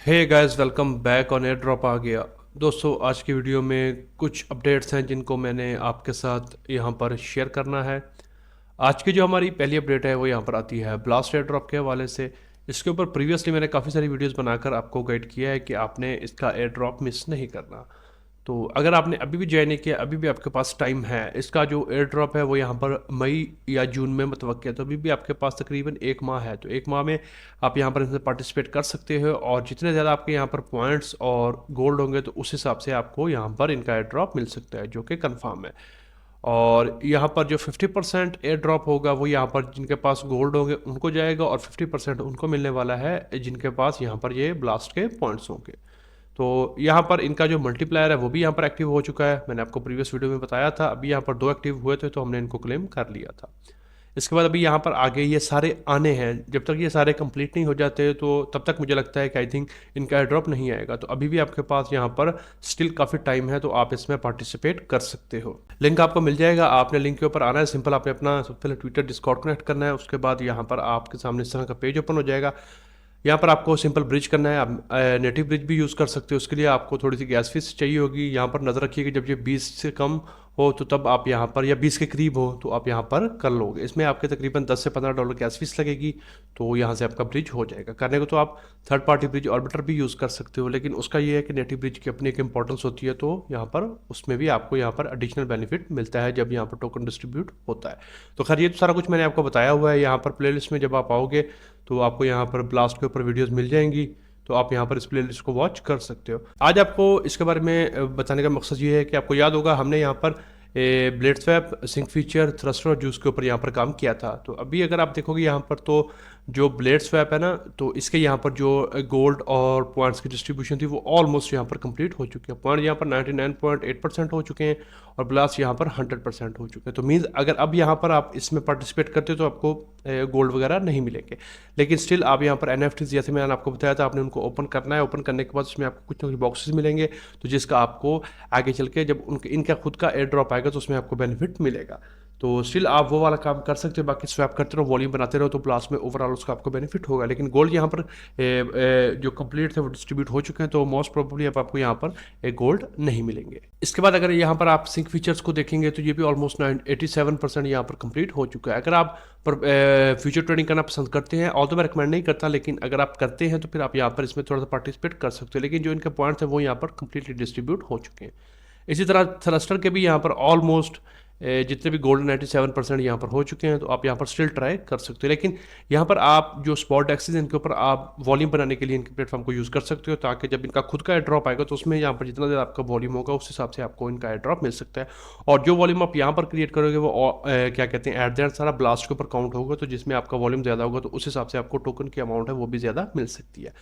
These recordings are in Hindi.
Hey guys, welcome back on air drop आ गया। दोस्तों, आज की वीडियो में कुछ अपडेट्स हैं जिनको मैंने आपके साथ यहाँ पर शेयर करना है। आज की जो हमारी पहली अपडेट है वो यहाँ पर आती है ब्लास्ट एयर ड्रॉप के हवाले से। इसके ऊपर प्रीवियसली मैंने काफ़ी सारी वीडियोस बनाकर आपको गाइड किया है कि आपने इसका एयर ड्रॉप मिस नहीं करना। तो अगर आपने अभी भी ज्वाइन नहीं किया, अभी भी आपके पास टाइम है। इसका जो एयर ड्रॉप है वो यहाँ पर मई या जून में मुतवक्किल है, तो अभी भी आपके पास तकरीबन एक माह है। तो एक माह में आप यहाँ पर इसमें पार्टिसिपेट कर सकते हो, और जितने ज़्यादा आपके यहाँ पर पॉइंट्स और गोल्ड होंगे तो उस हिसाब से आपको यहाँ पर इनका एयर ड्रॉप मिल सकता है, जो कि कंफर्म है। और यहाँ पर जो 50% एयर ड्रॉप होगा वो यहाँ पर जिनके पास गोल्ड होंगे उनको जाएगा, और 50% उनको मिलने वाला है जिनके पास यहाँ पर ये ब्लास्ट के पॉइंट्स होंगे। तो यहाँ पर इनका जो मल्टीप्लायर है वो भी यहाँ पर एक्टिव हो चुका है। मैंने आपको प्रीवियस वीडियो में बताया था, अभी यहाँ पर 2 एक्टिव हुए थे तो हमने इनको क्लेम कर लिया था। इसके बाद अभी यहाँ पर आगे ये सारे आने हैं। जब तक ये सारे कंप्लीट नहीं हो जाते तो तब तक मुझे लगता है कि आई थिंक इनका एयर ड्रॉप नहीं आएगा। तो अभी भी आपके पास यहाँ पर स्टिल काफ़ी टाइम है, तो आप इसमें पार्टिसिपेट कर सकते हो। लिंक आपको मिल जाएगा, आपने लिंक के ऊपर आना है। सिंपल आपने अपना सबसे पहले ट्विटर डिस्कॉर्ड कनेक्ट करना है, उसके बाद यहाँ पर आपके सामने इस तरह का पेज ओपन हो जाएगा। यहाँ पर आपको सिंपल ब्रिज करना है। आप नेटिव ब्रिज भी यूज़ कर सकते हो, उसके लिए आपको थोड़ी सी गैस फीस चाहिए होगी। यहाँ पर नज़र रखिए कि जब ये 20 से कम हो तो तब आप यहाँ पर, या 20 के करीब हो तो आप यहाँ पर कर लोगे। इसमें आपके तकरीबन $10 से $15 गैस फीस लगेगी, तो यहाँ से आपका ब्रिज हो जाएगा। करने को तो आप थर्ड पार्टी ब्रिज ऑर्बिटर भी यूज़ कर सकते हो, लेकिन उसका ये है कि नेटिव ब्रिज की अपनी एक इंपॉर्टेंस होती है, तो यहाँ पर उसमें भी आपको यहाँ पर एडिशनल बेनिफिट मिलता है जब यहाँ पर टोकन डिस्ट्रीब्यूट होता है। तो खैर, ये तो सारा कुछ मैंने आपको बताया हुआ है। यहाँ पर प्लेलिस्ट में जब आप आओगे तो आपको यहाँ पर ब्लास्ट के ऊपर वीडियोस मिल जाएंगी, तो आप यहाँ पर इस प्लेलिस्ट को वॉच कर सकते हो। आज आपको इसके बारे में बताने का मकसद ये है कि आपको याद होगा हमने यहाँ पर blade swap, sync feature, thruster और जूस के ऊपर यहाँ पर काम किया था। तो अभी अगर आप देखोगे यहाँ पर, तो जो ब्लेड स्वैप है ना, तो इसके यहाँ पर जो गोल्ड और पॉइंट्स की डिस्ट्रीब्यूशन थी वो ऑलमोस्ट यहाँ पर कंप्लीट हो चुकी है। पॉइंट यहाँ पर 99.8% हो चुके हैं, और ब्लास्ट यहाँ पर 100% हो चुके हैं। तो मीन्स अगर अब यहाँ पर आप इसमें पार्टिसिपेट करते हो तो आपको गोल्ड वगैरह नहीं मिलेंगे, लेकिन स्टिल आप यहाँ पर एनएफटी, जैसे मैंने आपको बताया था, आपने उनको ओपन करना है। ओपन करने के बाद उसमें आपको कुछ ना कुछ बॉक्सेस मिलेंगे, तो जिसका आपको आगे चल के जब उनके इनका खुद का एयर ड्रॉप आएगा तो उसमें आपको बेनिफिट मिलेगा। तो स्टिल आप वो वाला काम कर सकते हो। बाकी स्वैप करते रहो, वॉल्यूम बनाते रहो, तो प्लास में ओवरऑल उसका आपको बेनिफिट होगा। लेकिन गोल्ड यहाँ पर जो कंप्लीट थे वो डिस्ट्रीब्यूट हो चुके हैं, तो मोस्ट प्रोबेबली अब आपको यहाँ पर एक गोल्ड नहीं मिलेंगे। इसके बाद अगर यहाँ पर आप सिंक फीचर्स को देखेंगे तो ये भी ऑलमोस्ट 87% यहाँ पर कंप्लीट हो चुका है। अगर आप फ्यूचर ट्रेडिंग करना पसंद करते हैं, और तो मैं रिकमेंड नहीं करता, लेकिन अगर आप करते हैं तो फिर आप यहाँ पर इसमें थोड़ा सा पार्टिसिपेट कर सकते हो। लेकिन जो इनके पॉइंट्स हैं वो यहाँ पर कंप्लीटली डिस्ट्रीब्यूट हो चुके हैं। इसी तरह थ्रस्टर के भी यहाँ पर ऑलमोस्ट जितने भी गोल्ड 97% यहाँ पर हो चुके हैं, तो आप यहाँ पर स्टिल ट्राई कर सकते हो। लेकिन यहाँ पर आप जो स्पॉट एक्सेस, इनके ऊपर आप वॉल्यूम बनाने के लिए इनके प्लेटफॉर्म को यूज़ कर सकते हो, ताकि जब इनका खुद का एयर ड्रॉप आएगा तो उसमें यहाँ पर जितना ज़्यादा आपका वॉल्यूम होगा उस हिसाब से आपको इनका एयर ड्रॉप मिल सकता है। और जो वॉल्यूम आप यहाँ पर क्रिएट करोगे वो क्या कहते हैं, एट द एंड सारा ब्लास्ट के ऊपर काउंट होगा, तो जिसमें आपका वॉल्यूम ज़्यादा होगा तो उस हिसाब से आपको टोकन की अमाउंट है वो भी ज़्यादा मिल सकती है।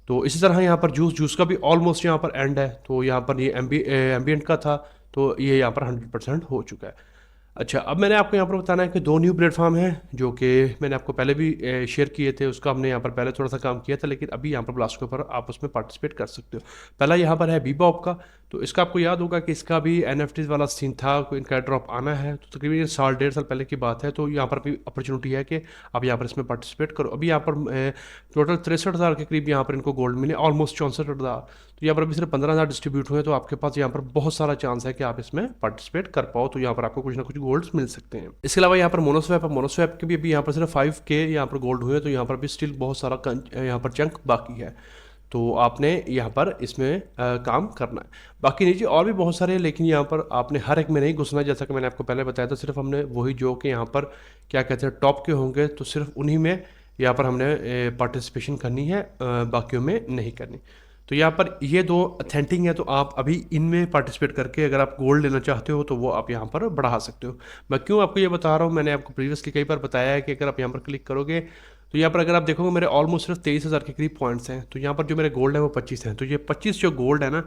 तो इसी तरह यहाँ पर जूस का भी ऑलमोस्ट यहाँ पर एंड है। तो यहाँ पर ये एम्बियंट का था, तो ये यहाँ पर 100% हो चुका है। अच्छा, अब मैंने आपको यहाँ पर बताना है कि 2 न्यू प्लेटफॉर्म हैं जो कि मैंने आपको पहले भी शेयर किए थे। उसका हमने यहाँ पर पहले थोड़ा सा काम किया था, लेकिन अभी यहाँ पर ब्लास्ट के ऊपर आप उसमें पार्टिसिपेट कर सकते हो। पहला यहाँ पर है बीबॉप का। तो इसका आपको याद होगा कि इसका भी एनएफटीज वाला सीन था, कोई इनका ड्रॉप आना है, तो तकरीबन साल 1.5 साल पहले की बात है। तो यहाँ पर भी अपॉर्चुनिटी है कि आप यहाँ पर इसमें पार्टिसिपेट करो। अभी यहाँ पर टोटल 63,000 के करीब यहाँ पर इनको गोल्ड मिले, ऑलमोस्ट 64,000। तो यहाँ पर अभी सिर्फ 15,000 डिस्ट्रीब्यूट हुए, तो आपके पास यहाँ पर बहुत सारा चांस है कि आप इसमें पार्टिसिपेट कर पाओ। तो यहाँ पर आपको कुछ ना कुछ गोल्ड्स मिल सकते हैं। इसके अलावा यहाँ पर मोनोस्वैप है। मोनोस्वैप के भी अभी यहाँ पर सिर्फ 5K यहाँ पर गोल्ड हुए, तो यहाँ पर भी स्टिल बहुत सारा यहाँ पर चंक बाकी है। तो आपने यहाँ पर इसमें काम करना है। बाकी नीचे और भी बहुत सारे, लेकिन यहाँ पर आपने हर एक में नहीं घुसना। जैसा कि मैंने आपको पहले बताया था, सिर्फ हमने वही जो कि यहाँ पर क्या कहते हैं टॉप के होंगे, तो सिर्फ उन्हीं में यहाँ पर हमने पार्टिसिपेशन करनी है, बाकियों में नहीं करनी। तो यहाँ पर ये 2 अथेंटिक है, तो आप अभी इनमें पार्टिसिपेट करके अगर आप गोल्ड लेना चाहते हो तो वो आप यहाँ पर बढ़ा सकते हो। मैं क्यों आपको ये बता रहा हूँ, मैंने आपको प्रीवियसली कई बार बताया है कि अगर आप यहाँ पर क्लिक करोगे तो यहाँ पर अगर आप देखोगे मेरे ऑलमोस्ट सिर्फ 23,000 के करीब पॉइंट्स हैं। तो यहाँ पर जो मेरे गोल्ड है वो 25 हैं। तो ये 25 जो गोल्ड है ना,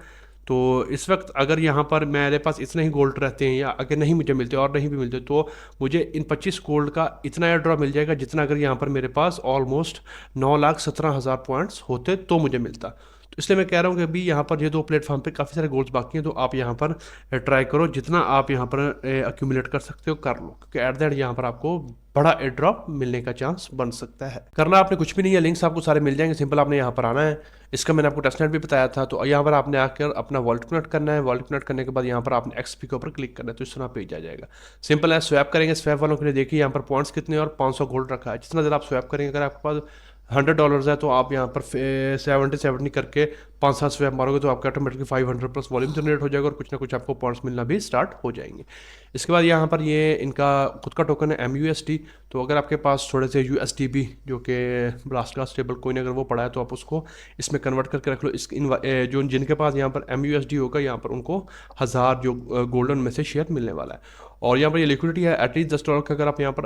तो इस वक्त अगर यहाँ पर मेरे पास इतने ही गोल्ड रहते हैं, या अगर नहीं मुझे मिलते और नहीं भी मिलते, तो मुझे इन 25 गोल्ड का इतना एयर ड्रॉप मिल जाएगा जितना अगर यहाँ पर मेरे पास ऑलमोस्ट 9,17,000 पॉइंट्स होते तो मुझे मिलता। तो इसलिए मैं कह रहा हूँ कि अभी यहाँ पर ये 2 प्लेटफॉर्म पे काफ़ी सारे गोल्स बाकी हैं, तो आप यहाँ पर ट्राई करो, जितना आप यहाँ पर अक्यूमुलेट कर सकते हो कर लो, क्योंकि एट द एंड यहाँ पर आपको बड़ा एयर ड्रॉप मिलने का चांस बन सकता है। करना आपने कुछ भी नहीं है, लिंक्स आपको सारे मिल जाएंगे, सिंपल आपने यहाँ पर आना है। इसका मैंने आपको टेस्टनेट भी बताया था, तो यहाँ पर आपने आकर अपना वॉलेट कनेक्ट करना है। वॉलेट कनेक्ट करने के बाद यहाँ पर आपने एक्सपी के ऊपर क्लिक करना है, तो इस तरह पेज आ जाएगा। सिंपल है, स्वैप करेंगे। स्वैप वालों के लिए देखिए यहाँ पर पॉइंट्स कितने और 500 गोल्ड रखा है। जितना ज़्यादा आप स्वैप करेंगे, अगर आपके पास $100 है तो आप यहाँ पर 70 करके 5-7 स्वैप मारोगे तो आपका ऑटोमेटिकली 500 प्लस वॉल्यूम जनरेट हो जाएगा और कुछ ना कुछ आपको पॉइंट्स मिलना भी स्टार्ट हो जाएंगे। इसके बाद यहाँ पर ये इनका खुद का टोकन है MUSD। तो अगर आपके पास थोड़े से USD भी जो कि ब्लास्ट का स्टेबल कोइन अगर वो पड़ा है तो आप उसको इसमें कन्वर्ट करके रख लो। जो जिनके पास यहाँ पर MUSD होगा यहाँ पर उनको 1000 जो गोल्डन में से शेयर मिलने वाला है। और यहाँ पर ये लिक्विडिटी है एटलीस्ट $10 का, अगर आप यहाँ पर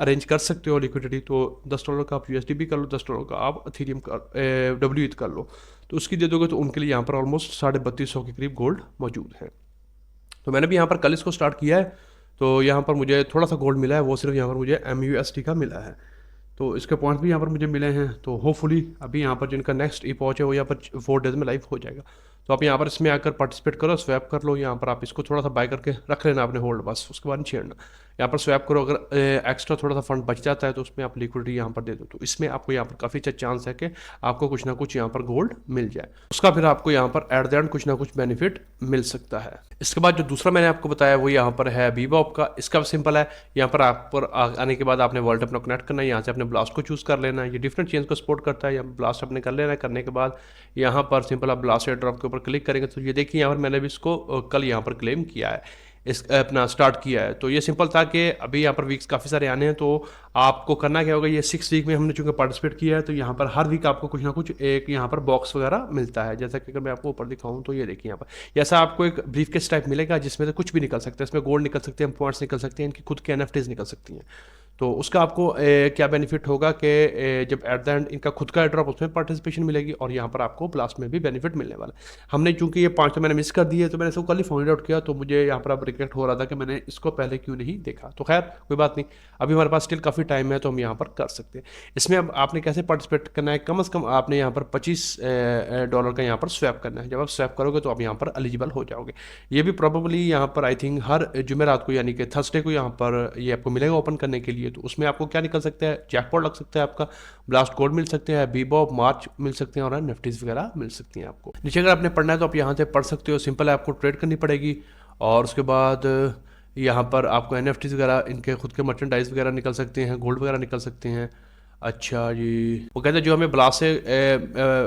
अरेंज कर सकते हो लिक्विडिटी तो $10 का आप USD भी कर लो, $10 का आप अथेरियम WETH कर लो, तो उसकी दे दोगे तो उनके लिए यहाँ पर ऑलमोस्ट 3250 के करीब गोल्ड मौजूद है। तो मैंने भी यहाँ पर कल इसको स्टार्ट किया है, तो यहाँ पर मुझे थोड़ा सा गोल्ड मिला है, वो सिर्फ यहाँ पर मुझे MUSD का मिला है। तो इसके पॉइंट भी यहाँ पर मुझे मिले हैं। तो होपफुली अभी यहाँ पर जिनका नेक्स्ट ई पहुँचे वो यहाँ पर 4 डेज में लाइव हो जाएगा। तो आप यहाँ पर इसमें आकर पार्टिसिपेट करो, स्वैप कर लो। यहाँ पर आप इसको थोड़ा सा बाय करके रख लेना आपने होल्ड, बस उसके बाद नहीं छेड़ना। यहाँ पर स्वैप करो, अगर एक्स्ट्रा थोड़ा सा फंड बच जाता है तो उसमें आप लिक्विडिटी यहाँ पर दे दो, तो इसमें आपको यहाँ पर काफ़ी अच्छा चांस है कि आपको कुछ ना कुछ यहाँ पर गोल्ड मिल जाए। उसका फिर आपको यहाँ पर एट द एंड कुछ ना कुछ बेनिफिट मिल सकता है। इसके बाद जो दूसरा मैंने आपको बताया वो यहाँ पर है बीबॉप का। इसका सिंपल है, यहाँ पर आप पर आने के बाद आपने वर्ल्ड अपना कनेक्ट करना है, यहाँ से अपने ब्लास्ट को चूज़ कर लेना है। ये डिफरेंट चेंज को सपोर्ट करता है, या ब्लास्ट अपने कर लेना है। करने के बाद यहाँ पर सिंपल आप ब्लास्ट एयर ड्रॉप के ऊपर क्लिक करेंगे तो ये देखिए यहाँ पर मैंने भी इसको कल यहाँ पर क्लेम किया है, इस अपना स्टार्ट किया है। तो ये सिंपल था कि अभी यहाँ पर वीक्स काफ़ी सारे आने हैं, तो आपको करना क्या होगा, ये 6 वीक में हमने चूँकि पार्टिसिपेट किया है तो यहाँ पर हर वीक आपको कुछ ना कुछ एक यहाँ पर बॉक्स वगैरह मिलता है। जैसा कि अगर मैं आपको ऊपर दिखाऊँ तो ये देखिए यहाँ पर ऐसा आपको एक ब्रीफकेस टाइप मिलेगा जिसमें से कुछ भी निकल सकता है। इसमें गोल्ड निकल सकते हैं, पॉइंट्स निकल सकते हैं, इनकी खुद के NFTs निकल सकती हैं। तो उसका आपको क्या बेनिफिट होगा कि जब एट द एंड इनका खुद का ड्रॉप उसमें पार्टिसिपेशन मिलेगी और यहाँ पर आपको ब्लास्ट में भी बेनिफिट मिलने वाला है। हमने चूंकि ये 5 तो मैंने मिस कर दिए, तो मैंने इसको कल ही फाइंड आउट किया, तो मुझे यहाँ पर अब रिग्रेट हो रहा था कि मैंने इसको पहले क्यों नहीं देखा। तो खैर कोई बात नहीं, अभी हमारे पास स्टिल काफ़ी टाइम है तो हम यहाँ पर कर सकते हैं। इसमें अब आपने कैसे पार्टिसिपेट करना है, कम से कम आपने यहाँ पर $25 का यहाँ पर स्वैप करना है। जब आप स्वैप करोगे तो आप यहाँ पर एलिजिबल हो जाओगे। ये भी प्रॉबली यहाँ पर आई थिंक हर जुमेरात को यानी कि थर्सडे को यहाँ पर ये आपको मिलेगा ओपन करने के लिए। तो उसमें आपको क्या निकल सकता है, जैकपॉट लग सकता है, आपका ब्लास्ट गोल्ड मिल सकते हैं, बीबॉप मार्च मिल सकते हैं और NFTs वगैरह मिल सकती हैं आपको। नीचे अगर आपने पढ़ना है तो आप यहाँ से पढ़ सकते हो। सिंपल है, आपको ट्रेड करनी पड़ेगी और उसके बाद यहाँ पर आपको NFTs वगैरह इनके खुद के मर्चेंडाइज वगैरह निकल सकते हैं, गोल्ड वगैरह निकल सकते हैं। अच्छा जी, वो कहते हैं जो हमें ब्लास्ट से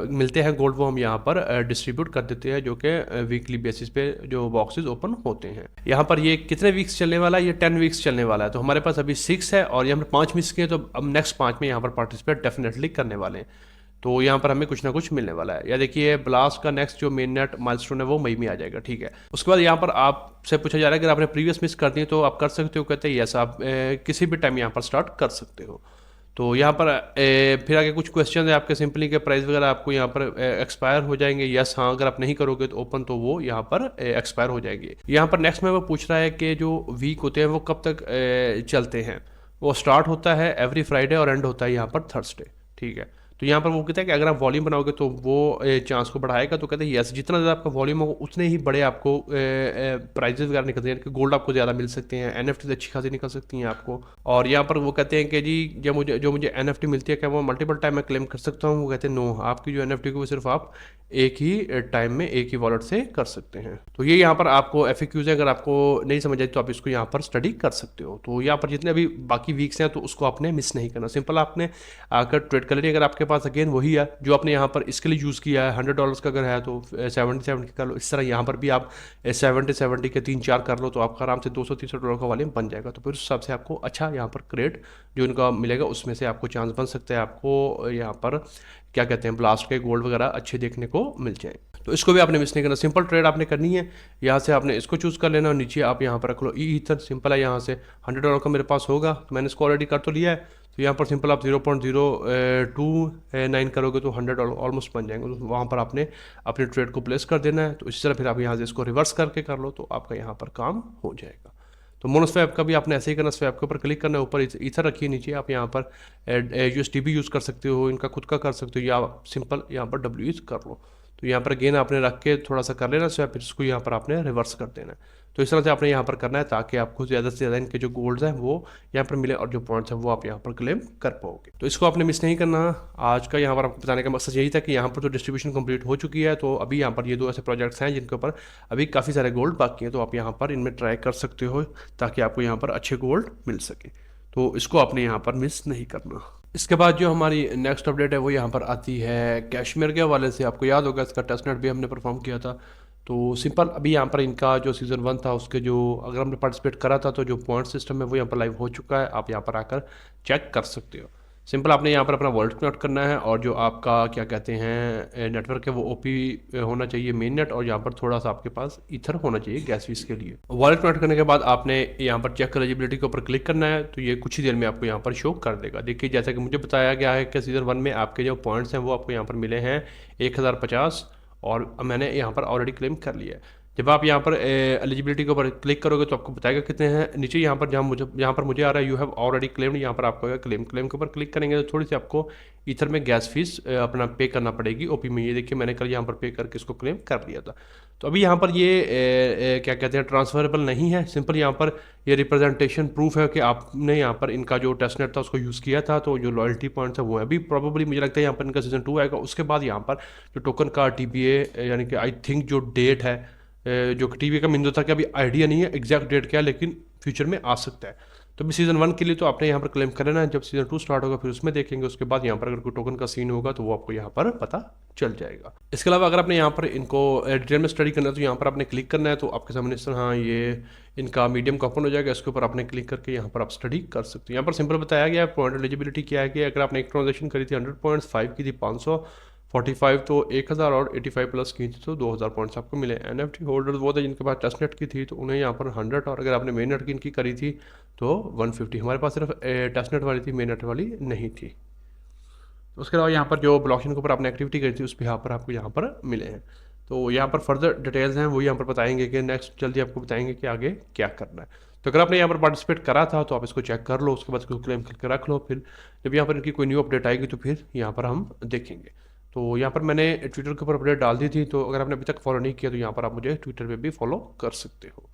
मिलते हैं गोल्ड वो हम यहाँ पर डिस्ट्रीब्यूट कर देते हैं, जो कि वीकली बेसिस पे जो बॉक्सेस ओपन होते हैं। यहाँ पर ये कितने वीक्स चलने वाला है, ये 10 वीक्स चलने वाला है। तो हमारे पास अभी 6 है और ये हमने 5 मिस किए, तो अब नेक्स्ट 5 में यहाँ पर पार्टिसिपेट डेफिनेटली करने वाले हैं। तो यहाँ पर हमें कुछ ना कुछ मिलने वाला है। या देखिए ब्लास्ट का नेक्स्ट जो मेन नेट माइलस्टोन है वो मई में आ जाएगा, ठीक है। उसके बाद यहाँ पर आपसे पूछा जा रहा है कि अगर आपने प्रीवियस मिस कर दी तो आप कर सकते हो, कहते हैं यस, आप किसी भी टाइम यहाँ पर स्टार्ट कर सकते हो। तो यहाँ पर फिर आगे कुछ क्वेश्चन है आपके, सिंपली के प्राइस वगैरह आपको यहाँ पर एक्सपायर हो जाएंगे, यस हाँ। अगर आप नहीं करोगे तो ओपन तो वो यहाँ पर एक्सपायर हो जाएंगे। यहाँ पर नेक्स्ट में वो पूछ रहा है कि जो वीक होते हैं वो कब तक चलते हैं। वो स्टार्ट होता है एवरी फ्राइडे और एंड होता है यहाँ पर थर्सडे, ठीक है। तो यहाँ पर वो कहता है कि अगर आप वॉल्यूम बनाओगे तो वो चांस को बढ़ाएगा। तो कहते हैं यस, जितना ज़्यादा आपका वॉल्यूम होगा उतने ही बड़े आपको प्राइजेस वगैरह निकलते हैं, गोल्ड आपको ज़्यादा मिल सकते हैं, NFTs अच्छी खासी निकल सकती हैं आपको। और यहाँ पर वो कहते हैं कि जी जो मुझे NFT मिलती है क्या वो मल्टीपल टाइम में क्लेम कर सकता हूँ। वो कहते हैं नो, आपकी जो NFT को वो सिर्फ आप एक ही टाइम में एक ही वॉलेट से कर सकते हैं। तो ये यहाँ पर आपको FAQs है, अगर आपको नहीं समझ आए तो आप इसको यहाँ पर स्टडी कर सकते हो। तो यहाँ पर जितने अभी बाकी वीक्स हैं तो उसको आपने मिस नहीं करना, सिंपल आपने आकर ट्रेड कर लेनी। अगर आपके पास अगेन वही है जो आपने यहाँ पर इसके लिए यूज़ किया है, $100 का अगर है तो 70 कर लो। इस तरह यहाँ पर भी आप 70 के 3-4 कर लो तो आपका आराम से $200-300 का वॉल्यूम बन जाएगा। तो फिर उस हिसाब से आपको अच्छा यहाँ पर क्रेड जो इनका मिलेगा उसमें से आपको चांस बन सकता है, आपको यहाँ पर क्या कहते हैं ब्लास्ट के गोल्ड वगैरह अच्छे देखने को मिल जाए। तो इसको भी आपने मिस नहीं करना, सिंपल ट्रेड आपने करनी है। यहाँ से आपने इसको चूज़ कर लेना और नीचे आप यहाँ पर रख लो ईथर, सिंपल है। यहाँ से $100 का मेरे पास होगा तो मैंने इसको ऑलरेडी कर तो लिया है। तो यहाँ पर सिंपल आप 0.029 करोगे तो $100 ऑलमोस्ट बन जाएंगे। तो वहाँ पर आपने अपने ट्रेड को प्लेस कर देना है। तो इसी तरह फिर आप यहाँ से इसको रिवर्स करके कर लो तो आपका यहाँ पर काम हो जाएगा। तो मोनोस्वैप का भी आपने ऐसे ही करना, स्वैप के ऊपर क्लिक करना है, ऊपर ईथर रखिए, नीचे आप यहाँ पर यूएसडी भी यूज़ कर सकते हो, इनका खुद का कर सकते हो, या सिंपल यहाँ पर डब्ल्यू यूज़ कर लो। तो यहाँ पर गेन आपने रख के थोड़ा सा कर लेना स्वैप, फिर इसको यहाँ पर आपने रिवर्स कर देना है। तो इस तरह से आपने यहाँ पर करना है ताकि आपको ज़्यादा से ज़्यादा इनके जो गोल्ड्स हैं वो यहाँ पर मिले और जो पॉइंट्स हैं वो आप यहाँ पर क्लेम कर पाओगे। तो इसको आपने मिस नहीं करना। आज का यहाँ पर आपको बताने का मकसद यही था कि यहाँ पर तो डिस्ट्रीब्यूशन कंप्लीट हो चुकी है, तो अभी यहाँ पर ये 2 ऐसे प्रोजेक्ट्स हैं जिनके ऊपर अभी काफ़ी सारे गोल्ड बाकी हैं, तो आप यहाँ पर इनमें ट्राई कर सकते हो ताकि आपको यहाँ पर अच्छे गोल्ड मिल सके। तो इसको आपने यहाँ पर मिस नहीं करना। इसके बाद जो हमारी नेक्स्ट अपडेट है वो यहाँ पर आती है कैश्मीर के हवाले से। आपको याद होगा इसका टेस्टनेट भी हमने परफॉर्म किया था। तो सिंपल अभी यहाँ पर इनका जो सीज़न 1 था उसके जो अगर हमने पार्टिसिपेट करा था तो जो पॉइंट सिस्टम है वो यहाँ पर लाइव हो चुका है, आप यहाँ पर आकर चेक कर सकते हो। सिंपल आपने यहाँ पर अपना वॉलेट कनेक्ट करना है और जो आपका क्या कहते हैं नेटवर्क है वो ओपी होना चाहिए, मेन नेट, और यहाँ पर थोड़ा सा आपके पास ईथर होना चाहिए गैस फीस के लिए। वॉलेट कनेक्ट करने के बाद आपने यहाँ पर चेक एलिजिबिलिटी के ऊपर क्लिक करना है, तो ये कुछ ही देर में आपको यहाँ पर शो कर देगा। देखिए जैसा कि मुझे बताया गया है कि सीज़न 1 में आपके जो पॉइंट्स हैं वो आपको यहाँ पर मिले हैं 1050, और मैंने यहाँ पर ऑलरेडी क्लेम कर लिया है। जब आप यहाँ पर एलिजिबिलिटी के ऊपर क्लिक करोगे तो आपको बताएगा कितने हैं। नीचे यहाँ पर जहाँ पर मुझे आ रहा है यू हैव ऑलरेडी क्लेम्ड, यहाँ पर आपको क्लेम के ऊपर क्लिक करेंगे तो थोड़ी सी आपको ईथर में गैस फीस अपना पे करना पड़ेगी ओपी में। ये देखिए मैंने कल यहाँ पर पे करके इसको क्लेम कर लिया था। तो अभी यहाँ पर ये क्या कहते हैं ट्रांसफरेबल नहीं है। सिंपल यहाँ पर ये रिप्रेजेंटेशन प्रूफ है कि आपने यहाँ पर इनका जो टेस्टनेट था उसको यूज़ किया था, तो जो लॉयल्टी पॉइंट्स है वो है। अभी प्रॉबेबली मुझे लगता है यहाँ पर इनका सीजन 2 आएगा, उसके बाद यहाँ पर जो टोकन का टीबीए यानी कि आई थिंक जो डेट है जो कि टीवी का मिंदो था कि अभी आइडिया नहीं है एग्जैक्ट डेट क्या है, लेकिन फ्यूचर में आ सकता है। तो अभी सीज़न 1 के लिए तो आपने यहाँ पर क्लेम कर लेना है। जब सीज़न 2 स्टार्ट होगा फिर उसमें देखेंगे, उसके बाद यहाँ पर अगर कोई टोकन का सीन होगा तो वो आपको यहाँ पर पता चल जाएगा। इसके अलावा अगर आपने यहाँ पर इनको डिटेल में स्टडी करना है तो यहाँ पर आपने क्लिक करना है, तो आपके सामने इस तरह ये इनका मीडियम का ओपन हो जाएगा। इसके ऊपर आपने क्लिक करके यहाँ पर आप स्टडी कर सकते हो। यहाँ पर सिंपल बताया गया है पॉइंट एलिजिबिलिटी क्या है कि अगर आपने एक ट्रांजेक्शन करी थी 100 पॉइंट्स, 5 की थी 500, 45 तो 1000 और 85 प्लस की थी तो 2000 पॉइंट्स आपको मिले। एनएफटी होल्डर वो थे जिनके पास टेस्टनेट की थी तो उन्हें यहाँ पर 100, और अगर आपने मेन नेट की इनकी करी थी तो 150। हमारे पास सिर्फ टेस्टनेट वाली थी, मेन नेट वाली नहीं थी। तो उसके अलावा यहाँ पर जो ब्लॉकचेन के ऊपर आपने एक्टिविटी करी थी उस भी यहाँ पर आपको यहाँ पर मिले हैं। तो यहाँ पर फर्दर डिटेल्स हैं वो यहाँ पर बताएंगे कि नेक्स्ट जल्दी आपको बताएंगे कि आगे क्या करना है। तो अगर आपने यहाँ पर पार्टिसिपेट करा था तो आप इसको चेक कर लो, उसके बाद इसको क्लेम करके रख लो। फिर जब यहाँ पर इनकी कोई न्यू अपडेट आएगी तो फिर यहाँ पर हम देखेंगे। तो यहाँ पर मैंने ट्विटर के ऊपर अपडेट डाल दी थी, तो अगर आपने अभी तक फॉलो नहीं किया तो यहाँ पर आप मुझे ट्विटर पे भी फॉलो कर सकते हो।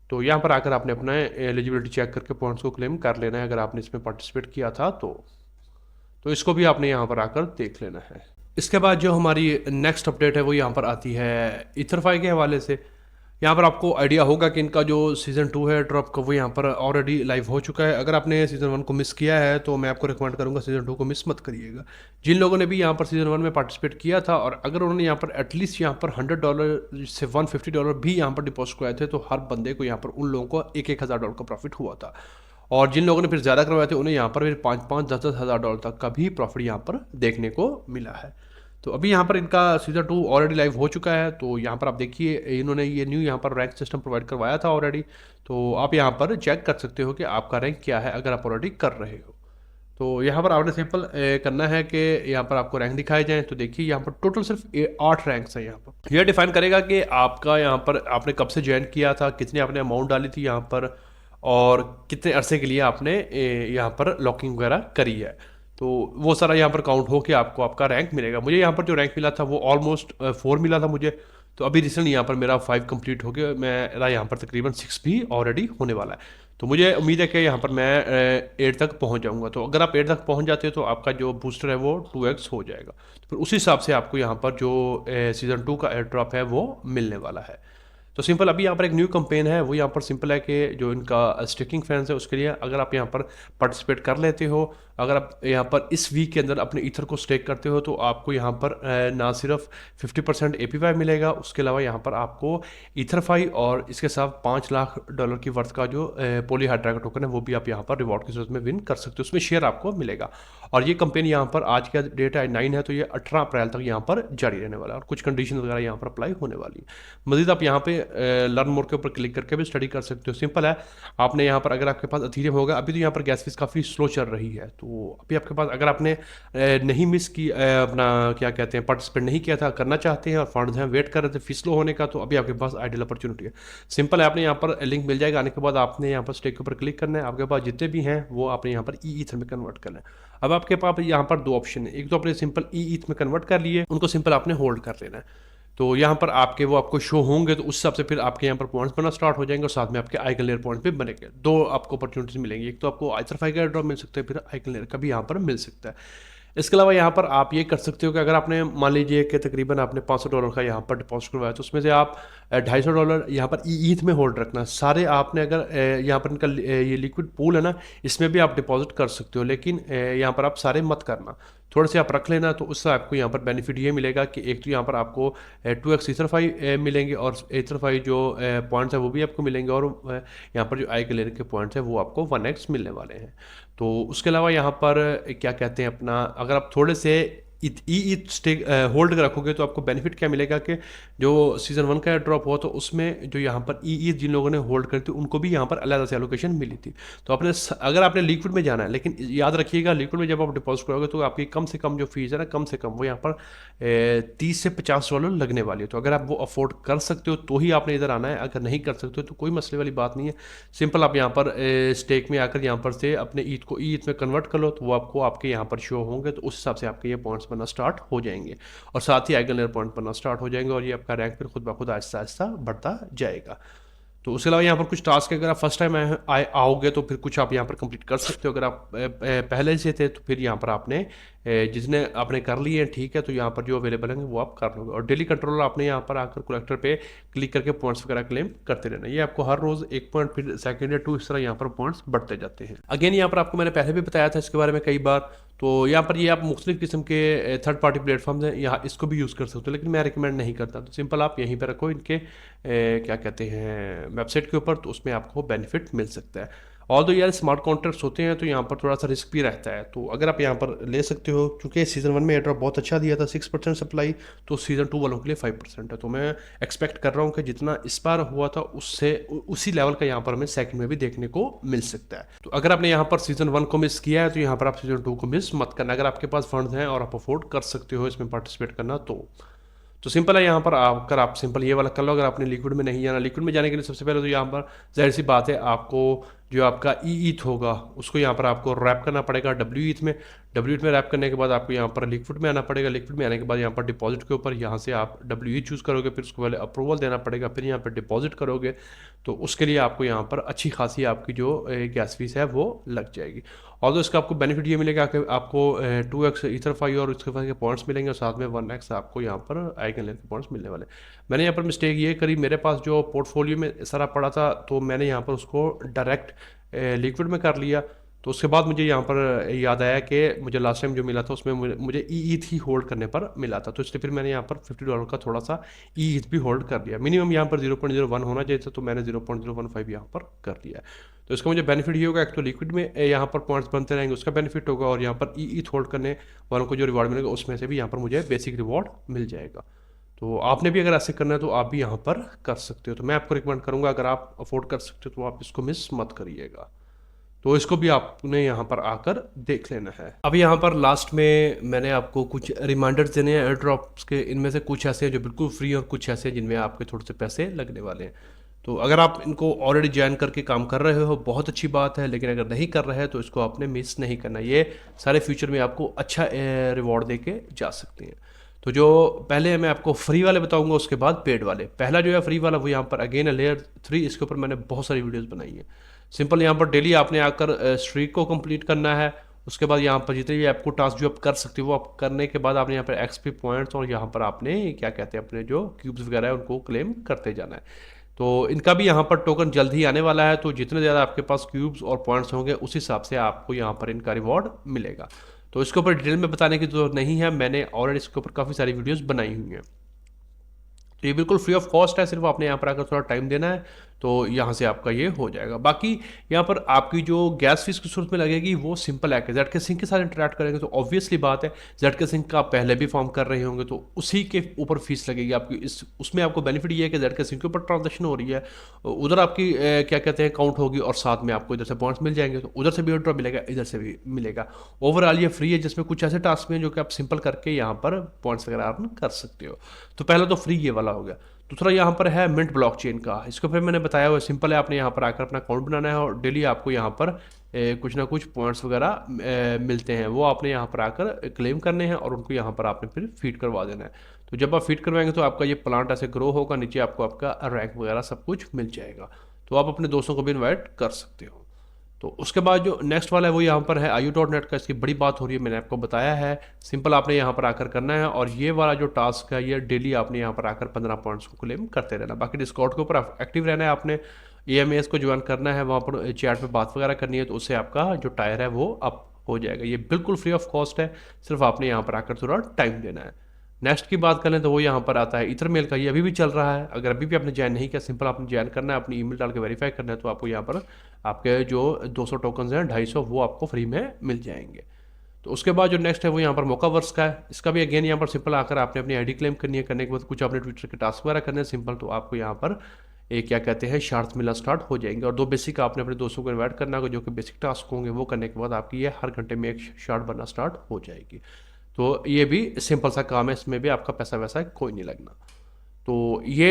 तो यहाँ पर आकर आपने अपना एलिजिबिलिटी चेक करके पॉइंट्स को क्लेम कर लेना है अगर आपने इसमें पार्टिसिपेट किया था तो इसको भी आपने यहाँ पर आकर देख लेना है। इसके बाद जो हमारी नेक्स्ट अपडेट है वो यहाँ पर आती है इथरफाई के हवाले से। यहाँ पर आपको आइडिया होगा कि इनका जो सीज़न 2 है ड्रॉप का वो यहाँ पर ऑलरेडी लाइव हो चुका है। अगर आपने सीज़न 1 को मिस किया है तो मैं आपको रिकमेंड करूँगा सीज़न 2 को मिस मत करिएगा। जिन लोगों ने भी यहाँ पर सीज़न 1 में पार्टिसिपेट किया था और अगर उन्होंने यहाँ पर एटलीस्ट यहाँ पर $100 से $150 भी यहाँ पर डिपॉजिट कराए थे तो हर बंदे को यहाँ पर उन लोगों को $1000 का प्रॉफिट हुआ था। और जिन लोगों ने फिर ज़्यादा करवाए थे उन्हें यहाँ पर फिर 5-5, 10-10 हज़ार डॉलर तक का भी प्रॉफिट यहाँ पर देखने को मिला है। तो अभी यहाँ पर इनका सीज़न 2 ऑलरेडी लाइव हो चुका है। तो यहाँ पर आप देखिए इन्होंने ये न्यू यहाँ पर रैंक सिस्टम प्रोवाइड करवाया था ऑलरेडी, तो आप यहाँ पर चेक कर सकते हो कि आपका रैंक क्या है अगर आप ऑलरेडी कर रहे हो। तो यहाँ पर आपने सिंपल करना है कि यहाँ पर आपको रैंक दिखाए जाएँ। तो देखिए यहाँ पर टोटल सिर्फ 8 रैंक्स हैं। यहाँ पर यह डिफाइन करेगा कि आपका यहाँ पर आपने कब से ज्वाइन किया था, कितनी आपने अमाउंट डाली थी यहाँ पर, और कितने अरसे के लिए आपने यहाँ पर लॉकिंग वगैरह करी है। तो वो सारा यहाँ पर काउंट हो के आपको आपका रैंक मिलेगा। मुझे यहाँ पर जो रैंक मिला था वो ऑलमोस्ट 4 मिला था मुझे। तो अभी रिसेंटली यहाँ पर मेरा 5 कंप्लीट हो गया, मेरा यहाँ पर तकरीबन 6 भी ऑलरेडी होने वाला है। तो मुझे उम्मीद है कि यहाँ पर मैं 8 तक पहुँच जाऊँगा। तो अगर आप 8 तक पहुँच जाते हो तो आपका जो बूस्टर है वो 2x हो जाएगा। तो फिर उस हिसाब से आपको यहाँ पर जो सीज़न 2 का एयर ड्रॉप है वो मिलने वाला है। तो सिंपल अभी यहाँ पर एक न्यू कैंपेन है वो यहाँ पर सिंपल है कि जो इनका स्टेकिंग फैंस है उसके लिए अगर आप यहाँ पर पार्टिसिपेट कर लेते हो, अगर आप यहाँ पर इस वीक के अंदर अपने ईथर को स्टेक करते हो तो आपको यहाँ पर ना सिर्फ 50% APY मिलेगा, उसके अलावा यहाँ पर आपको ईथरफाई और इसके साथ $5 लाख की वर्थ का जो पॉलीहाइड्रा का टोकन है वो भी आप यहाँ पर रिवॉर्ड की सूरत में विन कर सकते हो, उसमें शेयर आपको मिलेगा। और ये कैंपेन यहाँ पर आज का डेट है 9 है तो ये 18 अप्रैल तक यहाँ पर जारी रहने वाला है और कुछ कंडीशन वगैरह यहाँ पर अप्लाई होने वाली है। मजीद आप यहाँ पे लर्न मोर के ऊपर क्लिक करके भी स्टडी कर सकते हो। सिंपल है, आपने यहाँ पर अगर आपके पास अथीरियम होगा, अभी तो यहाँ पर गैस फीस काफ़ी स्लो चल रही है, तो अभी आपके पास अगर आपने नहीं मिस की अपना क्या कहते हैं पार्टिसिपेट नहीं किया था, करना चाहते हैं और फंड्स हैं, वेट कर रहे थे फीस स्लो होने का, तो अभी आपके पास आइडियल अपॉर्चुनिटी है। सिंपल है, आपने यहाँ पर लिंक मिल जाएगा, आने के बाद आपने यहाँ पर स्टेक के ऊपर क्लिक करना है, आपके पास जितने भी हैं वो आपने यहाँ पर ई ईथ में कन्वर्ट करना है। अब आपके पास यहाँ पर दो ऑप्शन है, एक तो आपने सिंपल ई ईथ में कन्वर्ट कर लिए, उनको सिंपल आपने होल्ड कर लेना है, तो यहाँ पर आपके वो आपको शो होंगे, तो उस हिसाब से फिर आपके यहाँ पर पॉइंट्स बनना स्टार्ट हो जाएंगे और साथ में आपके आइकन लेयर पॉइंट भी बनेंगे। दो आपको अपॉर्चुनिटीज मिलेंगी, एक तो आपको आइथरफाई का ड्रॉप मिल सकता है, फिर आइकन लेयर का भी यहाँ पर मिल सकता है। इसके अलावा यहाँ पर आप ये कर सकते हो कि अगर आपने मान लीजिए कि तकरीबन आपने $500 का यहाँ पर डिपॉजिट करवाया, तो उसमें से आप $250 यहाँ पर ईथ में होल्ड रखना सारे। आपने अगर यहाँ पर इनका ये लिक्विड पूल है ना, इसमें भी आप डिपॉजिट कर सकते हो, लेकिन यहाँ पर आप सारे मत करना, थोड़े से आप रख लेना, तो उससे आपको यहाँ पर बेनिफिट ये मिलेगा कि एक तो यहाँ पर आपको 2x ईथरफाई मिलेंगे और ईथरफाई जो पॉइंट्स है वो भी आपको मिलेंगे, और यहाँ पर जो आई के लेने के पॉइंट्स है वो आपको 1x मिलने वाले हैं। तो उसके अलावा यहाँ पर क्या कहते हैं अपना, अगर आप थोड़े से ईथ स्टेक होल्ड रखोगे तो आपको बेनिफिट क्या मिलेगा कि जो सीज़न 1 का ड्रॉप हुआ तो उसमें जो यहाँ पर ईथ जिन लोगों ने होल्ड करी थी उनको भी यहाँ पर अलग से एलोकेशन मिली थी। तो आपने अगर आपने लिक्विड में जाना है, लेकिन याद रखिएगा लिक्विड में जब आप डिपॉजिट करोगे तो आपकी कम से कम जो फीस है ना, कम से कम वो यहाँ पर $30 से $50 लगने वाली है। तो अगर आप वो अफोर्ड कर सकते हो तो ही आपने इधर आना है, अगर नहीं कर सकते हो तो कोई मसले वाली बात नहीं है। सिंपल आप यहाँ पर स्टेक में आकर यहाँ पर से अपने ईथ को ईथ में कन्वर्ट कर लो, तो वो आपको आपके यहाँ पर शो होंगे, तो उस हिसाब से आपके ये पॉइंट्स बनना स्टार्ट हो जाएंगे और साथ ही आइगन लेयर पॉइंट बनना स्टार्ट हो जाएंगे, और ये आपका रैंक फिर खुद ब खुद आहिस्ता आहिस्ता बढ़ता जाएगा। तो उसके अलावा यहाँ पर कुछ टास्क अगर आप फर्स्ट टाइम आओगे तो फिर कुछ आप यहाँ पर कंप्लीट कर सकते हो। अगर आप पहले से थे तो फिर यहाँ पर आपने जिसने आपने कर लिए हैं ठीक है, तो यहाँ पर जो अवेलेबल हैं वो आप कर लोगे। और डेली कंट्रोलर आपने यहाँ पर आकर कलेक्टर पे क्लिक करके पॉइंट्स वगैरह क्लेम करते रहना, ये आपको हर रोज़ 1 पॉइंट फिर सेकंड या 2 इस तरह यहाँ पर पॉइंट्स बढ़ते जाते हैं। अगेन यहाँ पर आपको मैंने पहले भी बताया था इसके बारे में कई बार, तो यहाँ पर ये आप मुख्तलिफ किस्म के थर्ड पार्टी प्लेटफॉर्म्स हैं, यहाँ इसको भी यूज़ कर सकते हो, लेकिन मैं रिकमेंड नहीं करता। तो सिंपल आप यहीं पर रखो इनके क्या कहते हैं वेबसाइट के ऊपर, तो उसमें आपको बेनिफिट मिल सकता है। और तो यार स्मार्ट कॉन्ट्रैक्ट्स होते हैं तो यहाँ पर थोड़ा सा रिस्क भी रहता है, तो अगर आप यहाँ पर ले सकते हो, क्योंकि सीज़न 1 में एयरड्रॉप बहुत अच्छा दिया था 6% सप्लाई, तो सीज़न 2 वालों के लिए 5% है। तो मैं एक्सपेक्ट कर रहा हूँ कि जितना इस बार हुआ था उससे उसी लेवल का यहाँ पर हमें सेकंड में भी देखने को मिल सकता है। तो अगर आपने यहाँ पर सीज़न 1 को मिस किया है तो यहाँ पर आप सीज़न 2 को मिस मत करना, अगर आपके पास फंड्स हैं और आप अफोर्ड कर सकते हो इसमें पार्टिसिपेट करना। तो सिंपल है, यहाँ पर आकर आप सिंपल ये वाला कर लो। अगर आपने लिक्विड में नहीं जाना, लिक्विड में जाने के लिए सबसे पहले तो यहाँ पर जाहिर सी बात है आपको जो आपका ई ईथ होगा उसको यहाँ पर आपको रैप करना पड़ेगा डब्ल्यू ईथ में। डब्ल्यू ईथ में रैप करने के बाद आपको यहाँ पर लिक्विड में आना पड़ेगा, लिक्विड में आने के बाद यहाँ पर डिपॉजिट के ऊपर यहाँ से आप डब्ल्यू ईथ चूज़ करोगे, फिर उसको पहले अप्रूवल देना पड़ेगा, फिर यहाँ पर डिपॉजिट करोगे, तो उसके लिए आपको यहाँ पर अच्छी खासी आपकी जो गैस फीस है वो लग जाएगी। और तो इसका आपको बेनिफिट ये मिलेगा कि आपको 2x ईथरफाई और उसके बाद के पॉइंट्स मिलेंगे, और साथ में 1x आपको यहाँ पर आइकन लेयर के पॉइंट्स मिलने वाले। मैंने यहाँ पर मिस्टेक ये करी, मेरे पास जो पोर्टफोलियो में सारा पड़ा था तो मैंने यहाँ पर उसको डायरेक्ट लिक्विड में कर लिया। तो उसके बाद मुझे यहाँ पर याद आया कि मुझे लास्ट टाइम जो मिला था उसमें मुझे ई ईथ ही होल्ड करने पर मिला था, तो इसलिए फिर मैंने यहाँ पर $50 का थोड़ा सा ई ईथ भी होल्ड कर लिया। मिनिमम यहाँ पर 0.01 होना चाहिए था, तो मैंने 0.015 यहाँ पर कर लिया। तो इसका मुझे बेनिफिट ये होगा, एक तो लिक्विड में यहाँ पर पॉइंट्स बनते रहेंगे उसका बेनिफिट होगा, और यहाँ पर ई ईथ होल्ड करने वालों को जो रिवॉर्ड मिलेगा उसमें से भी यहाँ पर मुझे बेसिक रिवॉर्ड मिल जाएगा। तो आपने भी अगर ऐसे करना है तो आप भी यहाँ पर कर सकते हो। तो मैं आपको रिकमेंड करूँगा अगर आप अफोर्ड कर सकते हो तो आप इसको मिस मत करिएगा। तो इसको भी आपने यहाँ पर आकर देख लेना है। अब यहाँ पर लास्ट में मैंने आपको कुछ रिमाइंडर्स देने हैं एयर ड्रॉप्स के, इनमें से कुछ ऐसे हैं जो बिल्कुल फ्री और कुछ ऐसे हैं जिनमें आपके थोड़े से पैसे लगने वाले हैं। तो अगर आप इनको ऑलरेडी ज्वाइन करके काम कर रहे हो बहुत अच्छी बात है, लेकिन अगर नहीं कर रहे हैं तो इसको आपने मिस नहीं करना, ये सारे फ्यूचर में आपको अच्छा रिवॉर्ड दे के जा सकते हैं। तो जो पहले मैं आपको फ्री वाले बताऊंगा उसके बाद पेड वाले। पहला जो है फ्री वाला वो यहाँ पर अगेन है लेयर 3, इसके ऊपर मैंने बहुत सारी वीडियोस बनाई है। सिंपल यहाँ पर डेली आपने आकर स्ट्रीक को कंप्लीट करना है, उसके बाद यहाँ पर जितने भी आपको टास्क जो आप कर सकते हो वो आप करने के बाद आपने यहाँ पर एक्सपी पॉइंट्स और यहाँ पर आपने क्या कहते हैं अपने जो क्यूब्स वगैरह है उनको क्लेम करते जाना है। तो इनका भी यहाँ पर टोकन जल्द ही आने वाला है, तो जितने ज़्यादा आपके पास क्यूब्स और पॉइंट्स होंगे उस हिसाब से आपको यहाँ पर इनका रिवॉर्ड मिलेगा। तो इसके ऊपर डिटेल में बताने की जरूरत नहीं है, मैंने ऑलरेडी इसके ऊपर काफ़ी सारी वीडियोस बनाई हुई हैं। तो ये बिल्कुल फ्री ऑफ कॉस्ट है, सिर्फ आपने यहाँ पर आकर थोड़ा टाइम देना है। तो यहाँ से आपका ये हो जाएगा। बाकी यहाँ पर आपकी जो गैस फीस की सूरत में लगेगी वो सिंपल है कि जेड के सिंक के साथ इंटरेक्ट करेंगे तो ऑब्वियसली बात है जेड के सिंक का आप पहले भी फॉर्म कर रहे होंगे तो उसी के ऊपर फीस लगेगी आपकी। इस उसमें आपको बेनिफिट ये है कि जेड के सिंक के ऊपर ट्रांजेक्शन हो रही है, उधर आपकी क्या कहते हैं काउंट होगी और साथ में आपको इधर से पॉइंट्स मिल जाएंगे, तो उधर से भी एयरड्रॉप मिलेगा, इधर से भी मिलेगा। ओवरऑल ये फ्री है, जिसमें कुछ ऐसे टास्क हैं जो कि आप सिंपल करके यहाँ पर पॉइंट्स वगैरह अर्न कर सकते हो। तो पहला तो फ्री ये वाला हो गया। दूसरा यहाँ पर है मिंट ब्लॉकचेन का, इसको फिर मैंने बताया हुआ सिंपल है, आपने यहाँ पर आकर अपना अकाउंट बनाना है और डेली आपको यहाँ पर कुछ ना कुछ पॉइंट्स वगैरह मिलते हैं, वो आपने यहाँ पर आकर क्लेम करने हैं और उनको यहाँ पर आपने फिर फीड करवा देना है। तो जब आप फीड करवाएंगे तो आपका ये प्लांट ऐसे ग्रो होगा, नीचे आपको आपका रैंक वगैरह सब कुछ मिल जाएगा। तो आप अपने दोस्तों को भी इन्वाइट कर सकते हो। तो उसके बाद जो नेक्स्ट वाला है वो यहाँ पर है IU.net का, इसकी बड़ी बात हो रही है, मैंने आपको बताया है। सिंपल आपने यहाँ पर आकर करना है और ये वाला जो टास्क है ये डेली आपने यहाँ पर आकर 15 पॉइंट्स को क्लेम करते रहना। बाकी डिस्कॉर्ड के ऊपर एक्टिव रहना है, आपने EMAS को ज्वाइन करना है, वहाँ पर चैट पे बात वगैरह करनी है, तो उससे आपका जो टायर है वो अप हो जाएगा। ये बिल्कुल फ्री ऑफ कॉस्ट है, सिर्फ आपने यहाँ पर आकर थोड़ा टाइम देना है। नेक्स्ट की बात करें तो वो यहाँ पर आता है इथरमेल का, ये अभी भी चल रहा है। अगर अभी भी आपने ज्वाइन नहीं किया, सिंपल आपने ज्वाइन करना है, अपनी ईमेल डाल के वेरीफाई करना है, तो आपको यहाँ पर आपके जो 200 टोकन्स हैं 250 वो आपको फ्री में मिल जाएंगे। तो उसके बाद जो नेक्स्ट है वो यहाँ पर मोकावर्स का है, इसका भी अगेन यहाँ पर सिंपल आकर आपने अपनी आईडी क्लेम करनी है, करने के बाद कुछ आपने ट्विटर के टास्क वगैरह करने हैं सिंपल, तो आपको यहाँ पर एक क्या कहते हैं शार्ट्स मिलना स्टार्ट हो जाएंगे। और 2 बेसिक आपने अपने दोस्तों को इन्वाइट करना होगा, जो कि बेसिक टास्क होंगे, वो करने के बाद आपकी ये हर घंटे में एक शार्ट बनना स्टार्ट हो जाएगी। तो ये भी सिंपल सा काम है, इसमें भी आपका पैसा वैसा कोई नहीं लगना। तो ये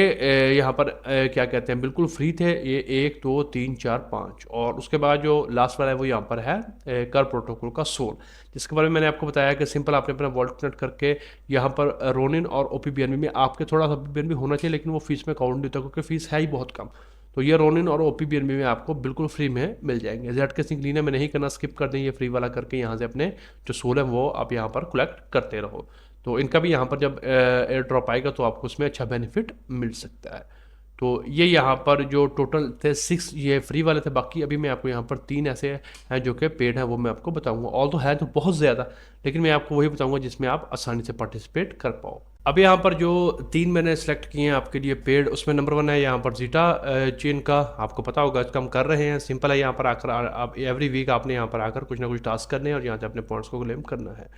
यहाँ पर क्या कहते हैं बिल्कुल फ्री थे ये 1 2 3 4 5। और उसके बाद जो लास्ट वाला है वो यहाँ पर है कर प्रोटोकॉल का सोल, जिसके बारे में मैंने आपको बताया कि सिंपल आपने अपना वॉलेट कनेक्ट करके यहाँ पर रोनिन और OPBNB में आपके थोड़ा सा OPBNB होना चाहिए, लेकिन वो फीस में काउंट नहीं होता क्योंकि फीस है ही बहुत कम। तो ये रोनिन और OPBNB में आपको बिल्कुल फ्री में मिल जाएंगे। जेड के सिंक लीना में नहीं करना, स्किप कर दें, ये फ्री वाला करके यहाँ से अपने जो सोल है वो आप यहाँ पर कलेक्ट करते रहो। तो इनका भी यहाँ पर जब एयर ड्रॉप आएगा तो आपको उसमें अच्छा बेनिफिट मिल सकता है। तो ये यहाँ पर जो टोटल थे 6 ये फ्री वाले थे, बाकी अभी मैं आपको यहाँ पर 3 ऐसे हैं जो कि पेड हैं, वो मैं आपको बताऊंगा। ऑल तो है तो बहुत ज़्यादा, लेकिन मैं आपको वही बताऊंगा जिसमें आप आसानी से पार्टिसिपेट कर पाओ। अब यहाँ पर जो 3 मैंने सेलेक्ट किए हैं आपके लिए पेड, उसमें नंबर 1 है यहाँ पर जीटा चेन का, आपको पता होगा इसका हम कर रहे हैं। सिंपल है, यहाँ पर आकर आप एवरी वीक आपने यहाँ पर आकर कुछ ना कुछ टास्क करने हैं और यहाँ से अपने पॉइंट्स को क्लेम करना है।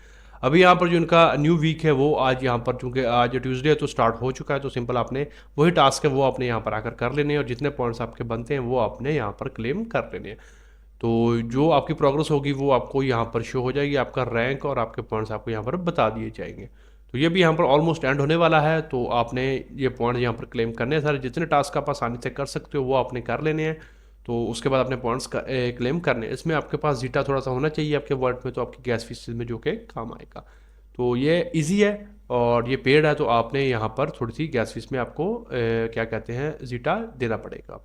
अभी यहाँ पर जो इनका न्यू वीक है वो आज यहाँ पर, चूंकि आज ट्यूसडे है तो स्टार्ट हो चुका है, तो सिंपल आपने वही टास्क है वो आपने यहाँ पर आकर कर लेने हैं और जितने पॉइंट्स आपके बनते हैं वो आपने यहाँ पर क्लेम कर लेने हैं। तो जो आपकी प्रोग्रेस होगी वो आपको यहाँ पर शो हो जाएगी, आपका रैंक और आपके पॉइंट्स आपको यहाँ पर बता दिए जाएंगे। तो ये भी यहाँ पर ऑलमोस्ट एंड होने वाला है, तो आपने ये पॉइंट्स यहाँ पर क्लेम करने हैं सारे, जितने टास्क आप आसानी से कर सकते हो वो आपने कर लेने हैं। तो उसके बाद अपने पॉइंट्स का क्लेम करने, इसमें आपके पास जीटा थोड़ा सा होना चाहिए आपके वॉलेट में, तो आपकी गैस फीस में जो कि काम आएगा। तो ये इजी है और ये पेड है, तो आपने यहाँ पर थोड़ी सी गैस फीस में आपको क्या कहते हैं जीटा देना पड़ेगा।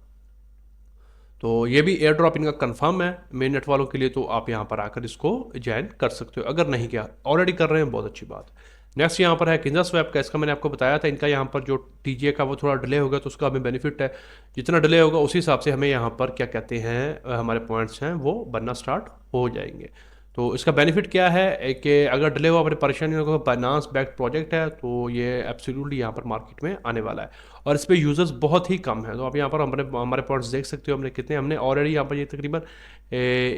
तो ये भी एयर ड्रॉप इनका कंफर्म है मेन नेट वालों के लिए, तो आप यहाँ पर आकर इसको ज्वाइन कर सकते हो। अगर नहीं किया, ऑलरेडी कर रहे हैं, बहुत अच्छी बात। नेक्स्ट यहाँ पर है किंजा स्वैप का, इसका मैंने आपको बताया था, इनका यहाँ पर जो TGA का वो थोड़ा डिले होगा तो उसका हमें बेनिफिट है, जितना डिले होगा उसी हिसाब से हमें यहाँ पर क्या कहते हैं हमारे पॉइंट्स हैं वो बनना स्टार्ट हो जाएंगे। तो इसका बेनिफिट क्या है कि अगर डिले हुआ, अपनी परेशानी होगा, बाइनांस बैक्ड प्रोजेक्ट है, तो ये एब्सोल्युटली यहाँ पर मार्केट में आने वाला है और इस पर यूजर्स बहुत ही कम है। तो आप यहाँ पर हमारे पॉइंट्स देख सकते हो हमने कितने, हमने ऑलरेडी यहाँ पर ये तकरीबन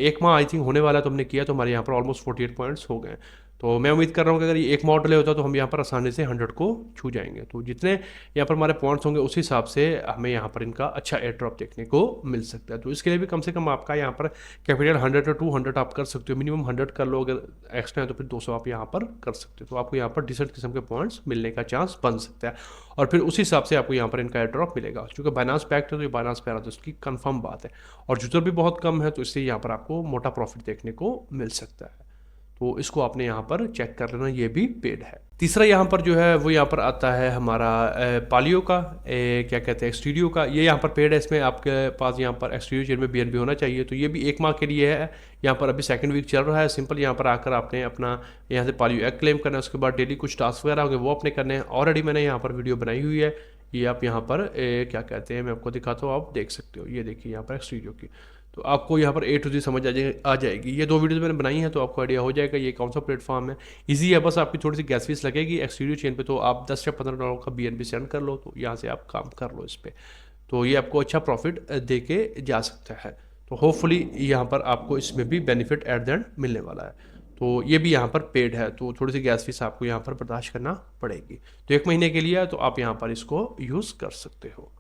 1 माह आई थिंक होने वाला है, तो हमने किया, तो हमारे यहाँ पर ऑलमोस्ट 48 पॉइंट्स हो गए। तो मैं उम्मीद कर रहा हूँ कि अगर ये 1 माह डिले होता तो हम यहाँ पर आसानी से 100 को छू जाएंगे। तो जितने यहाँ पर हमारे पॉइंट्स होंगे उस हिसाब से हमें यहाँ पर इनका अच्छा एयर ड्रॉप देखने को मिल सकता है। तो इसके लिए भी कम से कम आपका यहाँ पर कैपिटल 100 और 200 आप कर सकते हो, मिनिमम 100 कर लो, अगर एक्स्ट्रा है तो फिर 200 आप यहाँ पर कर सकते हो। तो आपको यहाँ पर डिसेंट किस्म के पॉइंट्स मिलने का चांस बन सकता है और फिर उस हिसाब से आपको यहाँ पर इनका एयर ड्रॉप मिलेगा। चूँकि बाइनांस पैक्ट है तो ये बाइनांस पे आ रहा है, तो उसकी कन्फर्म बात है और यूजर भी बहुत कम है, तो इससे यहाँ पर आपको मोटा प्रॉफिट देखने को मिल सकता है। तो इसको आपने यहाँ पर चेक कर लेना, ये भी पेड है। तीसरा यहाँ पर जो है वो यहाँ पर आता है हमारा पालियो का क्या कहते हैं एक्सटीरियो का, ये यहाँ पर पेड है। इसमें आपके पास यहाँ पर एक्सटीरियो चेन में BNB होना चाहिए, तो ये भी 1 माह के लिए है। यहाँ पर अभी 2nd वीक चल रहा है। सिंपल यहाँ पर आकर आपने अपना यहाँ से पालियो एग क्लेम करना है, उसके बाद डेली कुछ टास्क वगैरह होंगे वो अपने करने हैं। ऑलरेडी मैंने यहाँ पर वीडियो बनाई हुई है, ये आप यहाँ पर क्या कहते हैं मैं आपको दिखाता हूँ, आप देख सकते हो, ये देखिए यहाँ पर एक्सटीरियो की। तो आपको यहाँ पर A to Z समझ आ जाएगी। ये 2 वीडियोस मैंने बनाई हैं, तो आपको आइडिया हो जाएगा ये कौन सा प्लेटफॉर्म है। इजी है, बस आपकी थोड़ी सी गैस फीस लगेगी एक्सटीरियो चेन पे, तो आप $10 या $15 का BNB सेंड कर लो, तो यहाँ से आप काम कर लो इस पर। तो ये आपको अच्छा प्रॉफिट दे के जा सकता है। तो होपफुली यहाँ पर आपको इसमें भी बेनिफिट एट द एंड मिलने वाला है। तो ये भी यहाँ पर पेड है, तो थोड़ी सी गैस फीस आपको यहाँ पर बर्दाश्त करना पड़ेगी। तो 1 महीने के लिए है, तो आप यहाँ पर इसको यूज़ कर सकते हो।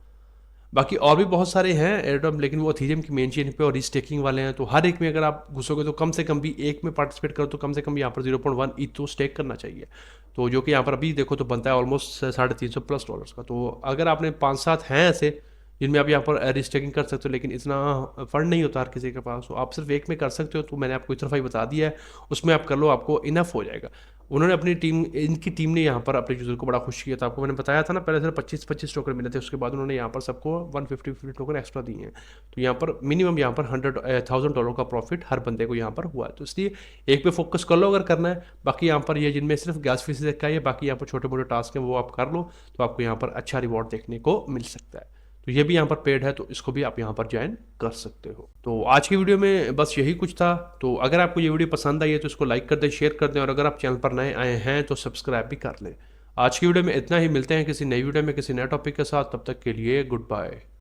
बाकी और भी बहुत सारे हैं एयरड्रॉप, लेकिन वो अथीरियम की मेन चेन पे और रीस्टेकिंग वाले हैं। तो हर एक में अगर आप घुसोगे तो कम से कम भी एक में पार्टिसिपेट करो तो कम से कम यहाँ पर 0.1 ईथ तो स्टेक करना चाहिए। तो जो कि यहाँ पर अभी देखो तो बनता है ऑलमोस्ट $350+ का। तो अगर आपने 5-7 हैं ऐसे जिनमें आप यहाँ पर रिस्टेकिंग कर सकते हो, लेकिन इतना फंड नहीं होता हर किसी के पास, तो आप सिर्फ एक में कर सकते हो। तो मैंने आपको इतना ही बता दिया है, उसमें आप कर लो, आपको इनफ हो जाएगा। उन्होंने अपनी टीम, इनकी टीम ने यहाँ पर अपने यूज़र को बड़ा खुश किया था। आपको मैंने बताया था ना, पहले सिर्फ 25-25 टोकन मिले थे, उसके बाद उन्होंने यहाँ पर सबको 150 टोकन एक्स्ट्रा दिए हैं। तो यहाँ पर मिनिमम यहाँ पर $100,000 का प्रॉफिट हर बंदे को यहाँ पर हुआ है। तो इसलिए एक पे फोकस कर लो अगर करना है। बाकी यहाँ पर ये जिनमें सिर्फ गैस फीस का है, बाकी यहाँ पर छोटे मोटे टास्क हैं वो आप कर लो, तो आपको यहाँ पर अच्छा रिवॉर्ड देखने को मिल सकता है। तो ये भी यहाँ पर पेड है, तो इसको भी आप यहाँ पर ज्वाइन कर सकते हो। तो आज की वीडियो में बस यही कुछ था। तो अगर आपको ये वीडियो पसंद आई है तो इसको लाइक कर दें, शेयर कर दें, और अगर आप चैनल पर नए आए हैं तो सब्सक्राइब भी कर लें। आज की वीडियो में इतना ही, मिलते हैं किसी नई वीडियो में किसी नए टॉपिक के साथ, तब तक के लिए गुड बाय।